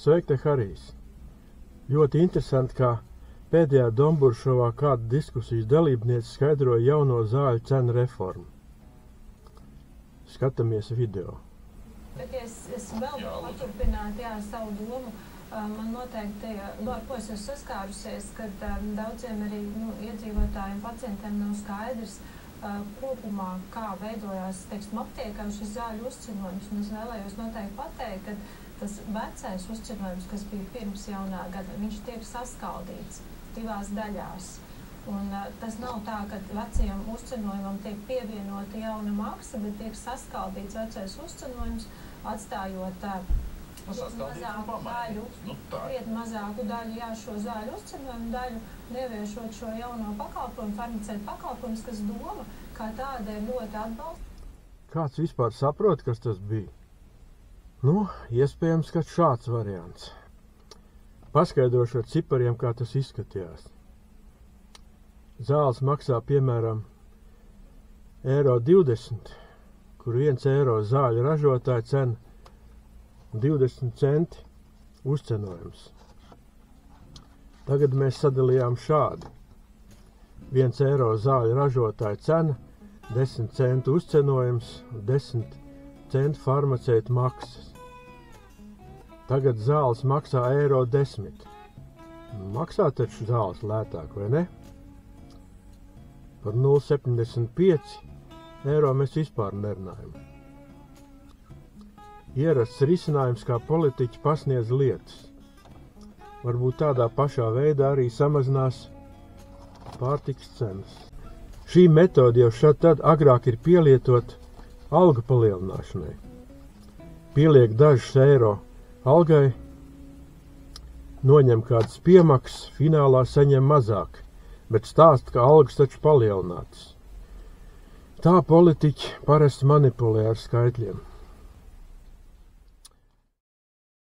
Sveiki, Harijs! Ļoti interesanti, kā pēdējā Domburšovā kāda diskusijas dalībniece skaidroja jauno zāļu cenu reformu. Skatāmies video. Bet es vēl paturpinātu savu domu. Man noteikti, ar ko es esmu saskārusies, kad daudziem arī iedzīvotājiem, pacientiem nav skaidrs kopumā, kā veidojās, teiksim, aptiekā šis zāļu uzcinojums. Un es vēlējos noteikti pateikt, ka tas vecais uzcinojums, kas bija pirms jaunā gada, viņš tiek saskaldīts divās daļās. Un tas nav tā, ka vecajam uzcinojumam tiek pievienota jauna maksa, bet tiek saskaldīts vecais uzcinojums, atstājot mazāku daļu, šo zāļu uzcinojumu daļu, ieviešot šo jauno pakalpojumu, farmaceitu pakalpojumus, kas doma kā tāda ir ļoti atbalsta. Kāds vispār saprot, kas tas bija? Iespējams, ka šāds variants. Paskaidrošu ar cipariem, kā tas izskatījās. Zāles maksā, piemēram, €1,20, kur 1 eiro zāļu ražotāja cena 20 centi uzcenojums. Tagad mēs sadalījām šādi. 1 eiro zāļu ražotāja cena, 10 centu uzcenojums, 10 centu farmaceitu maksas. Tagad zāles maksā €1,10. Maksā taču zāles lētāk, vai ne? Par 0,75 eiro mēs vispār nerunājam. Ierasts risinājums, kā politiķi pasniedz lietas. Varbūt tādā pašā veidā arī samazinās pārtikas cenas. Šī metode jau šad tad agrāk ir pielietot algu palielināšanai. Pieliek dažus eiro algai, noņem kādas piemaksas, finālā saņem mazāk, bet stāsta, ka algas taču palielinātas. Tā politiķi parasti manipulē ar skaitļiem.